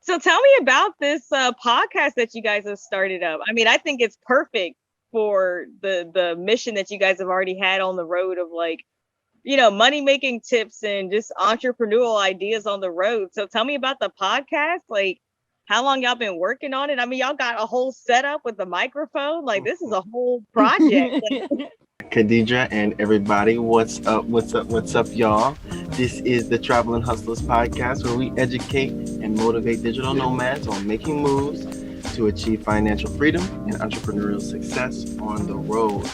So tell me about this podcast that you guys have started up. I mean, I think it's perfect for the mission that you guys have already had on the road of like, money making tips and just entrepreneurial ideas on the road. So tell me about the podcast. Like, how long y'all been working on it? I mean, y'all got a whole setup with the microphone. Like, this is a whole project. Kadedra and everybody, what's up? What's up, y'all? This is the Travelin Hustlas podcast where we educate and motivate digital nomads on making moves to achieve financial freedom and entrepreneurial success on the road.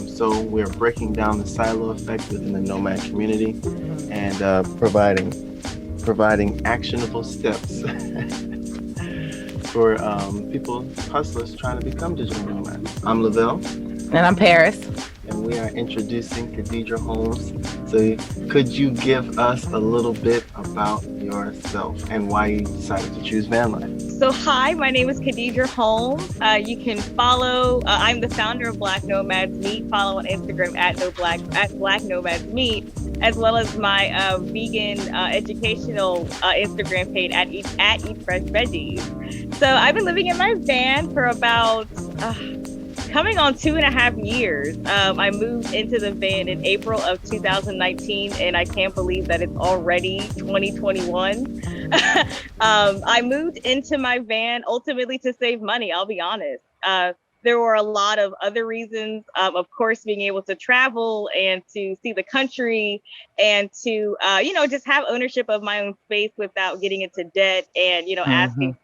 So we're breaking down the silo effect within the nomad community and providing actionable steps for people, hustlers trying to become digital nomads. I'm Lavelle. And I'm Paris. And we are introducing Kadedra Holmes. So could you give us a little bit about yourself and why you decided to choose van life? So hi, my name is Kadedra Holmes. You can follow, I'm the founder of Black Nomads Meat. Follow on Instagram at Black Nomads Meat, as well as my vegan educational Instagram page at Eat Fresh Veggies. So I've been living in my van for about coming on 2.5 years. I moved into the van in April of 2019, and I can't believe that it's already 2021. I moved into my van ultimately to save money, I'll be honest. There were a lot of other reasons, of course, being able to travel and to see the country and to, just have ownership of my own space without getting into debt and, asking.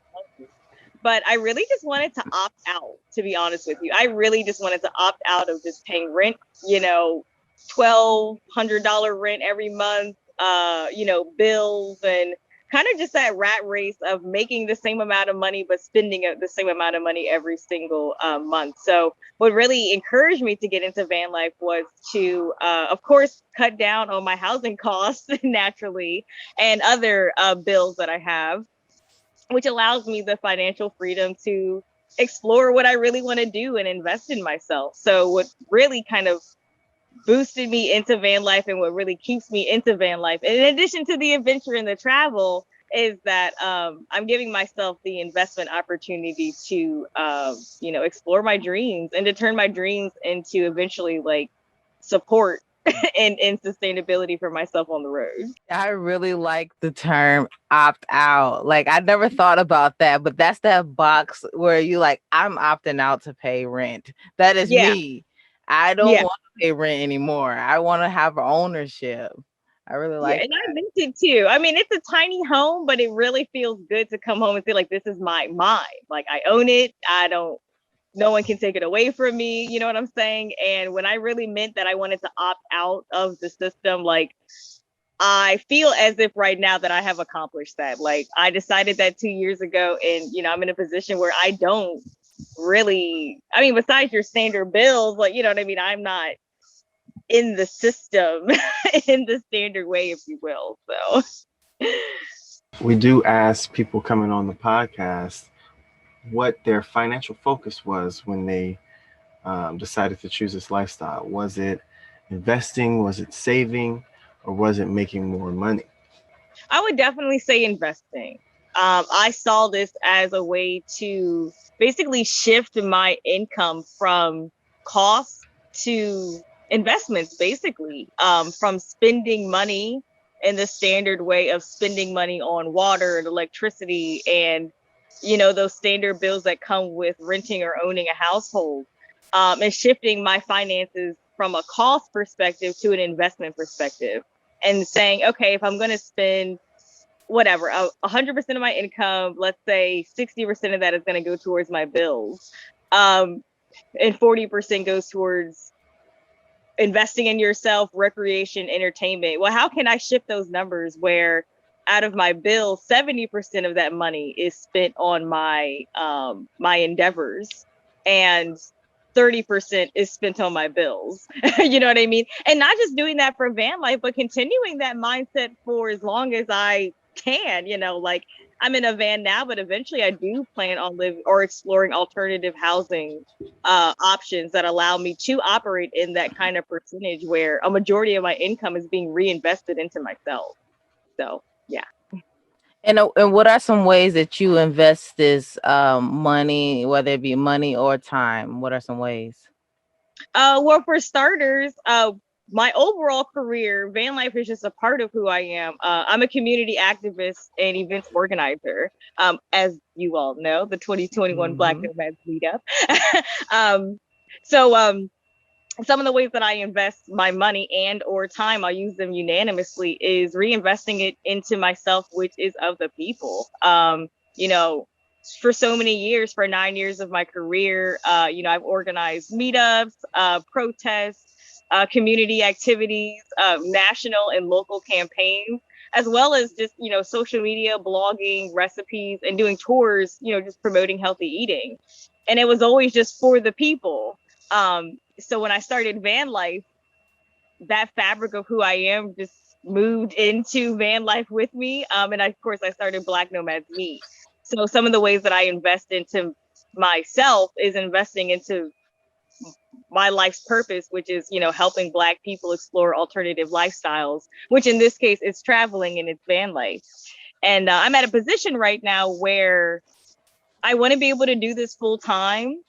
But I really just wanted to opt out, to be honest with you. I really just wanted to opt out of just paying rent, $1,200 rent every month, bills, and kind of just that rat race of making the same amount of money, but spending the same amount of money every single month. So what really encouraged me to get into van life was to, of course, cut down on my housing costs naturally and other bills that I have, which allows me the financial freedom to explore what I really want to do and invest in myself. So what really kind of boosted me into van life and what really keeps me into van life, in addition to the adventure and the travel, is that I'm giving myself the investment opportunity to, explore my dreams and to turn my dreams into eventually like support and sustainability for myself on the road. I really like the term opt out. Like, I never thought about that, but that's that box where you like, I'm opting out to pay rent. That is me. I don't want to pay rent anymore. I want to have ownership. I really like and I meant it too. I mean, it's a tiny home, but it really feels good to come home and feel like this is mine. Like, I own it. No one can take it away from me. You know what I'm saying? And when I really meant that I wanted to opt out of the system, like, I feel as if right now that I have accomplished that. Like, I decided that 2 years ago, and, I'm in a position where I don't really, besides your standard bills, like, you know what I mean? I'm not in the system in the standard way, if you will. So we do ask people coming on the podcast what their financial focus was when they decided to choose this lifestyle. Was it investing? Was it saving? Or was it making more money? I would definitely say investing. I saw this as a way to basically shift my income from costs to investments, basically, from spending money in the standard way of spending money on water and electricity and those standard bills that come with renting or owning a household, and shifting my finances from a cost perspective to an investment perspective and saying, okay, if I'm going to spend whatever, 100% of my income, let's say 60% of that is going to go towards my bills, and 40% goes towards investing in yourself, recreation, entertainment. Well, how can I shift those numbers where out of my bill, 70% of that money is spent on my my endeavors, and 30% is spent on my bills. You know what I mean? And not just doing that for van life, but continuing that mindset for as long as I can. Like, I'm in a van now, but eventually I do plan on living or exploring alternative housing options that allow me to operate in that kind of percentage where a majority of my income is being reinvested into myself. So, yeah. And what are some ways that you invest this money, whether it be money or time? What are some ways? Well, for starters, my overall career, van life is just a part of who I am. I'm a community activist and events organizer. As you all know, the 2021 Black Nomads meetup. um, so some of the ways that I invest my money and or time, I'll use them unanimously, is reinvesting it into myself, which is of the people. You know, for so many years, for 9 years of my career, I've organized meetups, protests, community activities, national and local campaigns, as well as just, social media, blogging, recipes, and doing tours, just promoting healthy eating. And it was always just for the people. So when I started van life, that fabric of who I am just moved into van life with me. And of course, I started Black Nomads Meet. So some of the ways that I invest into myself is investing into my life's purpose, which is, helping Black people explore alternative lifestyles, which in this case is traveling and it's van life. And I'm at a position right now where I want to be able to do this full time.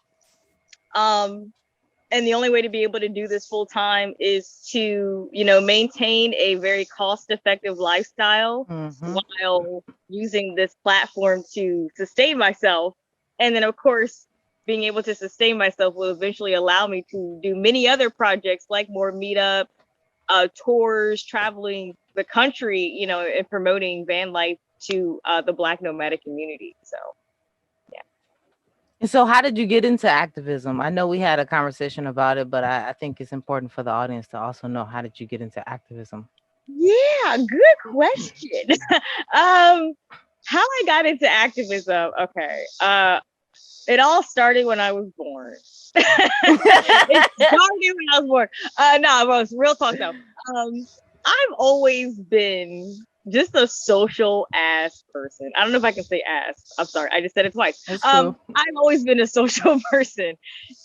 And the only way to be able to do this full time is to, maintain a very cost effective lifestyle while using this platform to sustain myself. And then, of course, being able to sustain myself will eventually allow me to do many other projects like more meetup, tours, traveling the country, and promoting van life to the Black nomadic community. So. And so how did you get into activism? I know we had a conversation about it, but I think it's important for the audience to also know, how did you get into activism? Yeah, good question. How I got into activism. Okay. It all started when I was born. It started when I was born. No, Rose, real talk though. I've always been just a social ass person. I don't know if I can say ass. I'm sorry, I just said it twice. I've always been a social person.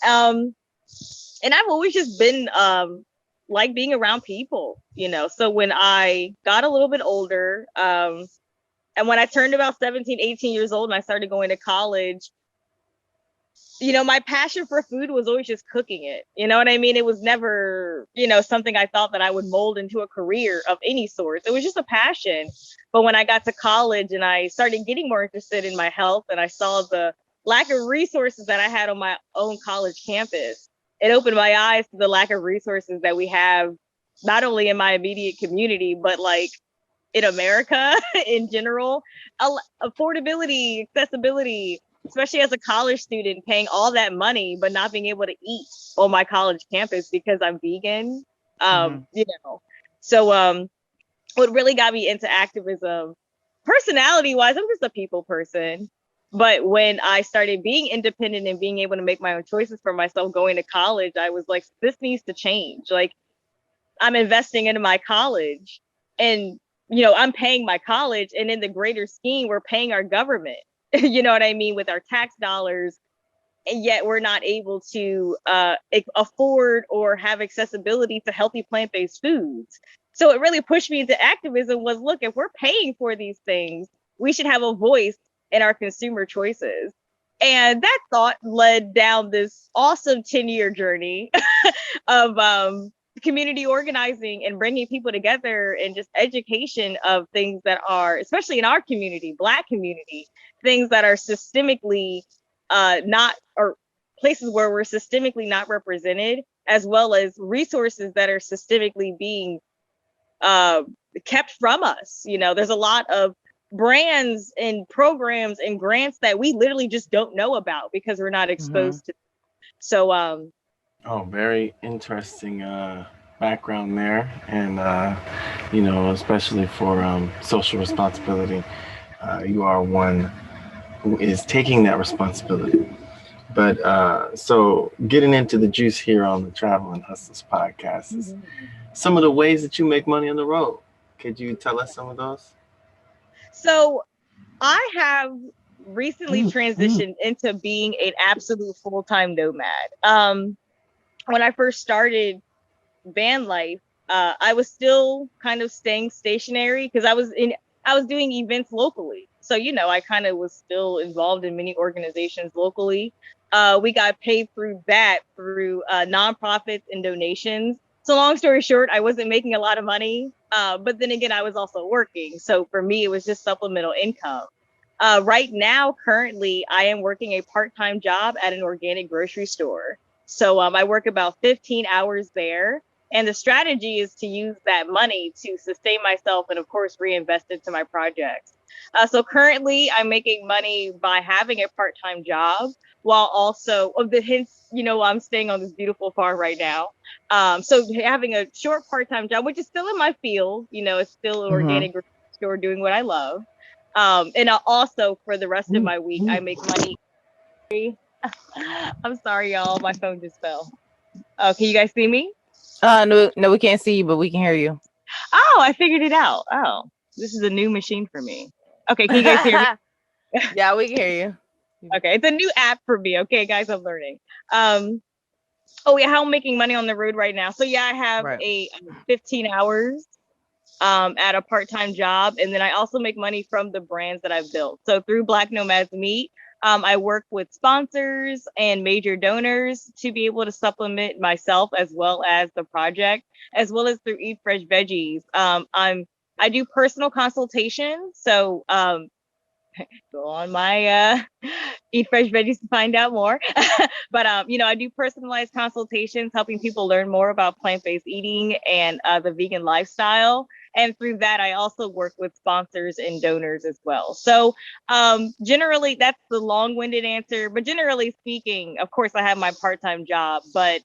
And I've always just been like being around people, So when I got a little bit older, and when I turned about 17, 18 years old and I started going to college, my passion for food was always just cooking it. You know what I mean? It was never, something I thought that I would mold into a career of any sort. It was just a passion. But when I got to college and I started getting more interested in my health and I saw the lack of resources that I had on my own college campus, it opened my eyes to the lack of resources that we have, not only in my immediate community, but like in America in general. Affordability, accessibility, especially as a college student, paying all that money, but not being able to eat on my college campus because I'm vegan. So what really got me into activism, personality wise, I'm just a people person. But when I started being independent and being able to make my own choices for myself going to college, I was like, this needs to change. Like, I'm investing into my college and, I'm paying my college. And in the greater scheme, we're paying our government, you know what I mean, with our tax dollars. And yet we're not able to afford or have accessibility to healthy plant-based foods. So it really pushed me into activism was, look, if we're paying for these things, we should have a voice in our consumer choices. And that thought led down this awesome 10-year journey of community organizing and bringing people together and just education of things that are, especially in our community, Black community, things that are systemically not, or places where we're systemically not represented, as well as resources that are systemically being kept from us. There's a lot of brands and programs and grants that we literally just don't know about because we're not exposed to. So very interesting background there, and especially for social responsibility, you are one who is taking that responsibility. But so getting into the juice here on the Travelin' Hustlas podcast is some of the ways that you make money on the road. Could you tell us some of those? So I have recently transitioned into being an absolute full-time nomad. When I first started van life, I was still kind of staying stationary because I was doing events locally. So, I kind of was still involved in many organizations locally. We got paid through nonprofits and donations. So long story short, I wasn't making a lot of money. But then again, I was also working. So for me, it was just supplemental income. Right now, currently, I am working a part-time job at an organic grocery store. So I work about 15 hours there. And the strategy is to use that money to sustain myself and, of course, reinvest into my projects. So currently, I'm making money by having a part-time job while also, hence, I'm staying on this beautiful farm right now. So having a short part-time job, which is still in my field, it's still an organic grocery store doing what I love. And also for the rest of my week, I make money. I'm sorry, y'all. My phone just fell. Can you guys see me? No, we can't see you, but we can hear you. Oh, I figured it out. Oh, this is a new machine for me. Okay, can you guys hear me? Yeah, we can hear you. Okay, it's a new app for me. Okay, guys, I'm learning. Oh yeah, how I'm making money on the road right now. So yeah, I have a 15 hours at a part-time job, and then I also make money from the brands that I've built. So through Black Nomads Meat, I work with sponsors and major donors to be able to supplement myself as well as the project, as well as through Eat Fresh Veggies. I do personal consultations, so go on my Eat Fresh Veggies to find out more. But I do personalized consultations, helping people learn more about plant-based eating and the vegan lifestyle. And through that, I also work with sponsors and donors as well. So generally, that's the long-winded answer. But generally speaking, of course, I have my part-time job, but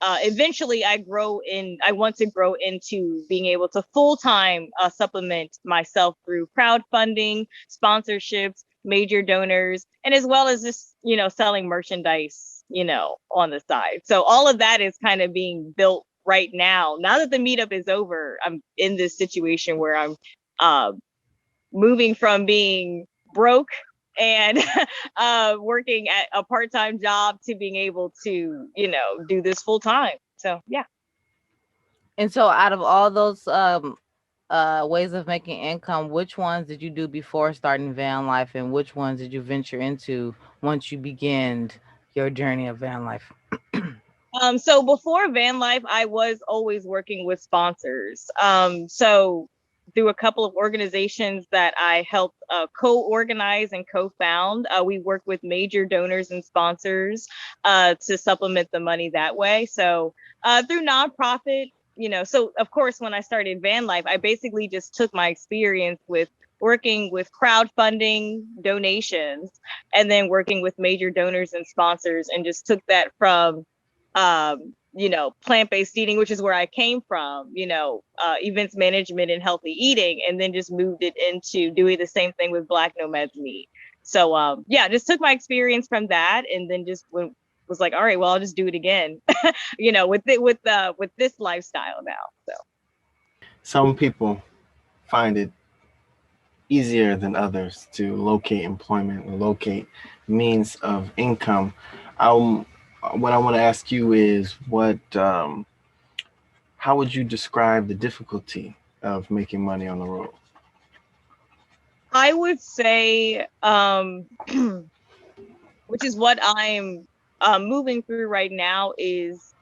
eventually I want to grow into being able to full-time supplement myself through crowdfunding, sponsorships, major donors, and as well as just, selling merchandise, on the side. So all of that is kind of being built right now. Now that the meetup is over, I'm in this situation where I'm moving from being broke and working at a part-time job to being able to, do this full time. So yeah. And so out of all those ways of making income, which ones did you do before starting van life, and which ones did you venture into once you began your journey of van life? So before van life, I was always working with sponsors. So through a couple of organizations that I helped co-organize and co-found, we work with major donors and sponsors to supplement the money that way. So through nonprofit, so of course, when I started van life, I basically just took my experience with working with crowdfunding, donations, and then working with major donors and sponsors, and just took that from plant-based eating, which is where I came from, events management and healthy eating, and then just moved it into doing the same thing with Black Nomads Meat. So just took my experience from that, and then just was like, all right, well, I'll just do it again, with this lifestyle now. So some people find it easier than others to locate employment or locate means of income. What I want to ask you is how would you describe the difficulty of making money on the road? I would say, which is what I'm moving through right now, is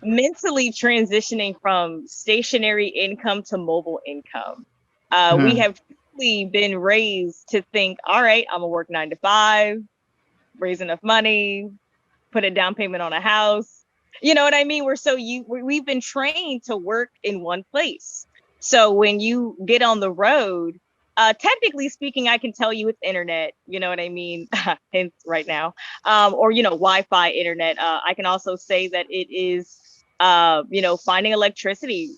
mentally transitioning from stationary income to mobile income. We have truly been raised to think, all right, I'm gonna work 9 to 5, raise enough money, put a down payment on a house. You know what I mean? We've been trained to work in one place. So when you get on the road, technically speaking, I can tell you it's internet, you know what I mean? Hence right now, or, Wi-Fi internet. I can also say that it is, finding electricity,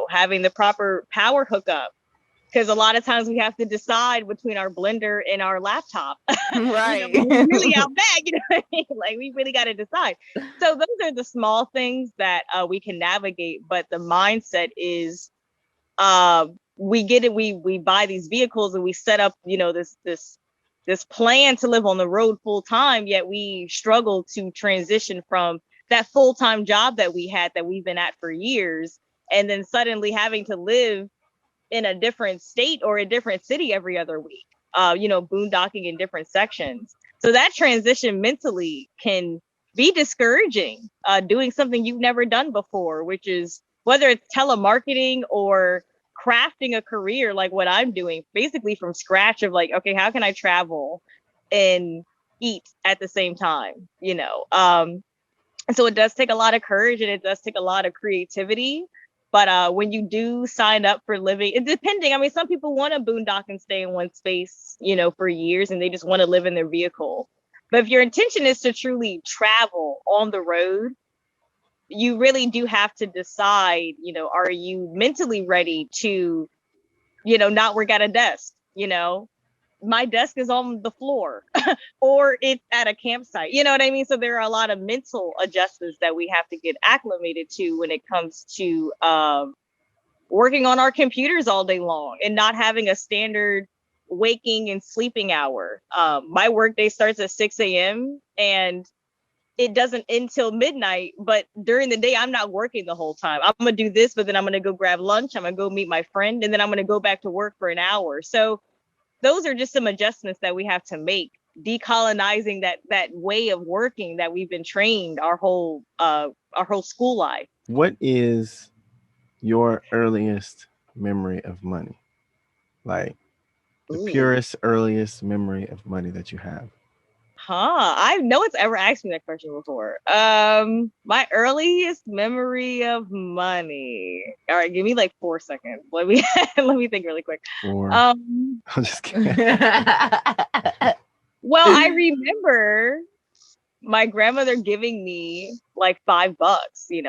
having the proper power hookup. Because a lot of times we have to decide between our blender and our laptop. Right. We're really out back, what I mean? Like, we really got to decide. So those are the small things that we can navigate. But the mindset is, we get it. We buy these vehicles and we set up, this plan to live on the road full time. Yet we struggle to transition from that full time job that we had, that we've been at for years, and then suddenly having to live in a different state or a different city every other week, boondocking in different sections. So that transition mentally can be discouraging, doing something you've never done before, which is whether it's telemarketing or crafting a career like what I'm doing, basically from scratch of like, okay, how can I travel and eat at the same time, and so it does take a lot of courage and it does take a lot of creativity. But when you do sign up for living, it depending, I mean, some people want to boondock and stay in one space, for years, and they just want to live in their vehicle. But if your intention is to truly travel on the road, you really do have to decide, are you mentally ready to, not work at a desk, my desk is on the floor or it's at a campsite. You know what I mean? So there are a lot of mental adjustments that we have to get acclimated to when it comes to working on our computers all day long and not having a standard waking and sleeping hour. My workday starts at 6 a.m. and it doesn't end till midnight, but during the day, I'm not working the whole time. I'm going to do this, but then I'm going to go grab lunch. I'm going to go meet my friend, and then I'm going to go back to work for an hour. So those are just some adjustments that we have to make, decolonizing that way of working that we've been trained our whole school life. What is your earliest memory of money? Like the purest, earliest memory of money that you have? I no one's ever asked me that question before. My earliest memory of money. All right, give me like 4 seconds. Let me think really quick. 4. I'm just kidding. Well, I remember my grandmother giving me like $5.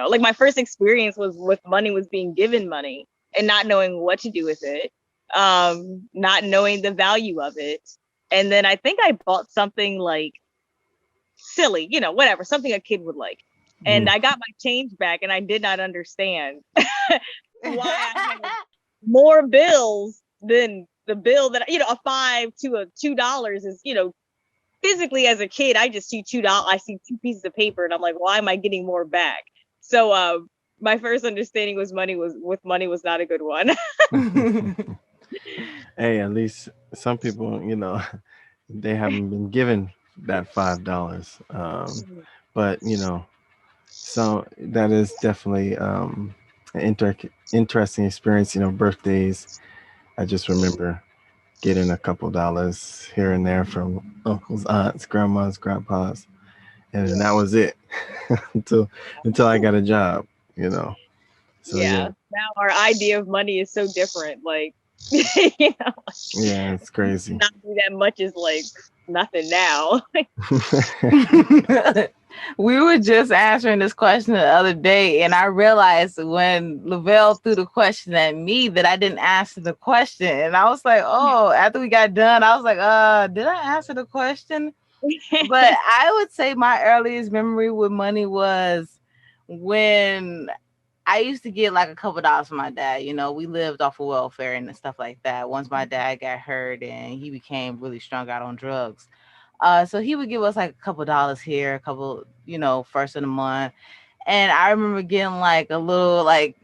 Like my first experience was with money, was being given money and not knowing what to do with it, not knowing the value of it. And then I think I bought something like silly, whatever, something a kid would like. And I got my change back and I did not understand why I had more bills than the bill that, a $5 to a $2 is, physically as a kid, I just see $2. I see 2 pieces of paper and I'm like, why am I getting more back? So my first understanding was money was not a good one. Hey, at least some people, they haven't been given that $5. But so that is definitely an interesting experience. Birthdays. I just remember getting a couple dollars here and there from uncles, aunts, grandmas, grandpas, and then that was it until I got a job. So yeah. Now our idea of money is so different. Like, yeah, it's crazy. Not do that much is like nothing now. We were just answering this question the other day, and I realized when Lavelle threw the question at me that I didn't answer the question. And I was like, oh, after we got done, I was like, did I answer the question? But I would say my earliest memory with money was when I used to get like a couple dollars from my dad. We lived off of welfare and stuff like that. Once my dad got hurt and he became really strung out on drugs. So he would give us like a couple dollars here, a couple, first of the month. And I remember getting like a little, like,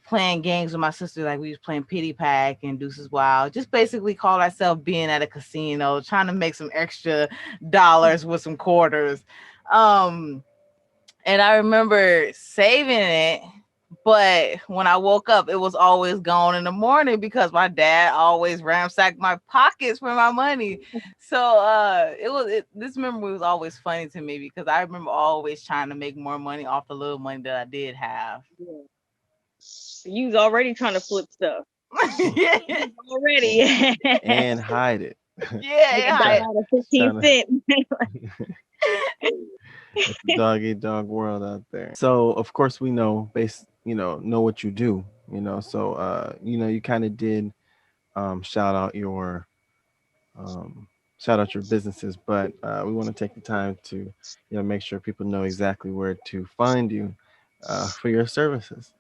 playing games with my sister. Like we was playing Pity Pack and Deuces Wild. Just basically call ourselves being at a casino, trying to make some extra dollars with some quarters. And I remember saving it. But when I woke up, it was always gone in the morning because my dad always ransacked my pockets for my money. So this memory was always funny to me because I remember always trying to make more money off the little money that I did have. Yeah. You was already trying to flip stuff. Already. And hide it. Yeah, hide it. 15 cents. It's a dog eat dog world out there. So of course we know know what you do, so you kind of did shout out your businesses, but we want to take the time to make sure people know exactly where to find you for your services.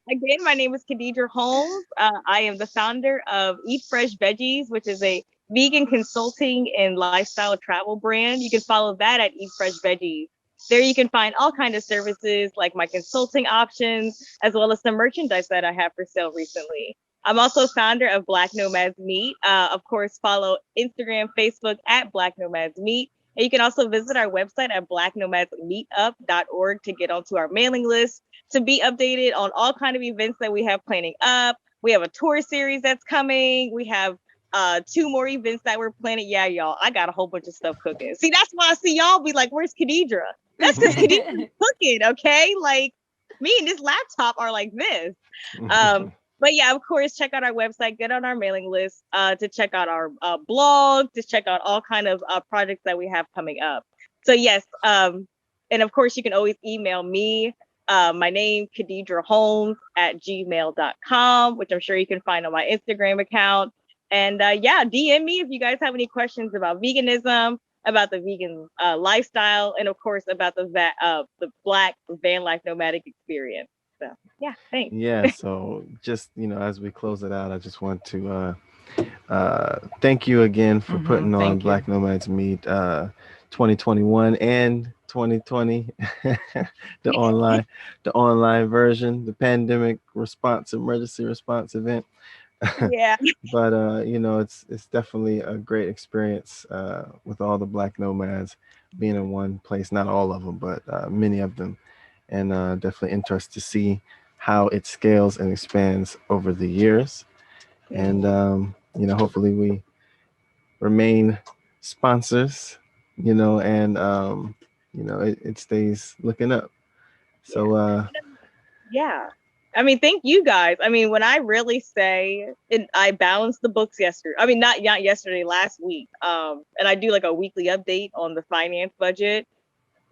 Again, my name is Kadedra Holmes. I am the founder of Eat Fresh Veggies, which is a vegan consulting and lifestyle travel brand. You can follow that at Eat Fresh Veggies. There you can find all kinds of services like my consulting options, as well as some merchandise that I have for sale recently. I'm also founder of Black Nomads Meet. Of course, follow Instagram, Facebook at Black Nomads Meet. And you can also visit our website at blacknomadsmeetup.org to get onto our mailing list, to be updated on all kind of events that we have planning up. We have a tour series that's coming. We have 2 more events that we're planning. Yeah, y'all, I got a whole bunch of stuff cooking. See, that's why I see y'all be like, where's Kadedra? That's because Kadedra's cooking, okay? Like, me and this laptop are like this. But yeah, of course, check out our website, get on our mailing list, to check out our blog, to check out all kind of projects that we have coming up. So yes, and of course, you can always email me. My name, Kadedra Holmes @gmail.com, which I'm sure you can find on my Instagram account. And yeah, DM me if you guys have any questions about veganism, about the vegan lifestyle, and of course about the Black van life nomadic experience. So yeah, thanks. Yeah, so just, as we close it out, I just want to thank you again for putting on Black Nomads Meet 2021 and 2020, the online version, the pandemic response, emergency response event. Yeah. But it's definitely a great experience with all the Black nomads being in one place. Not all of them, but many of them, and definitely interested to see how it scales and expands over the years. And hopefully we remain sponsors, and it stays looking up. So yeah. I mean, thank you guys. I mean, when I really say I balanced the books yesterday. I mean, not yesterday, last week. And I do like a weekly update on the finance budget.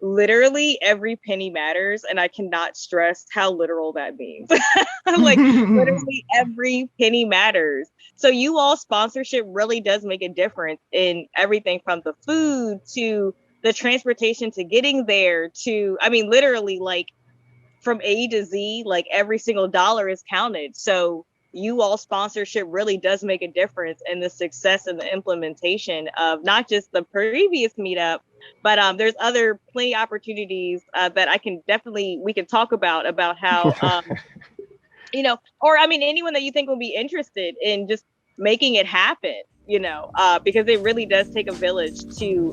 Literally every penny matters, and I cannot stress how literal that means. Like literally every penny matters. So you all sponsorship really does make a difference in everything from the food to the transportation to getting there to, I mean, literally like from A to Z, like every single dollar is counted. So you all sponsorship really does make a difference in the success and the implementation of not just the previous meetup, but there's other plenty opportunities that we can talk about how, or I mean, anyone that you think will be interested in just making it happen, because it really does take a village to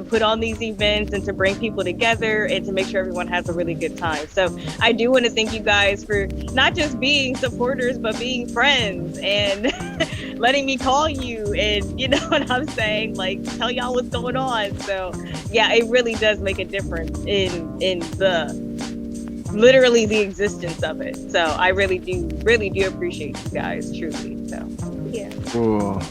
put on these events and to bring people together and to make sure everyone has a really good time. So I do want to thank you guys for not just being supporters, but being friends and letting me call you and, you know what I'm saying, like tell y'all what's going on. So yeah, it really does make a difference in literally the existence of it. So I really do appreciate you guys, truly. So yeah. Cool.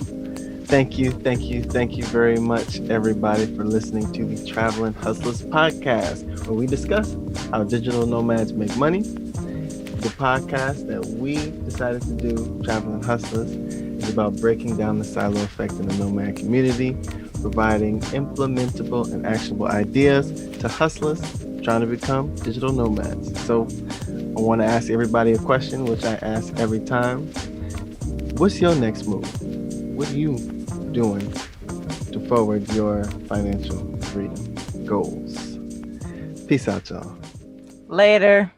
Thank you very much, everybody, for listening to the Travelin' Hustlers podcast, where we discuss how digital nomads make money. The podcast that we decided to do, Travelin' Hustlers, is about breaking down the silo effect in the nomad community, providing implementable and actionable ideas to hustlers trying to become digital nomads. So I want to ask everybody a question, which I ask every time. What's your next move? What are you doing to forward your financial freedom goals? Peace out, y'all. Later.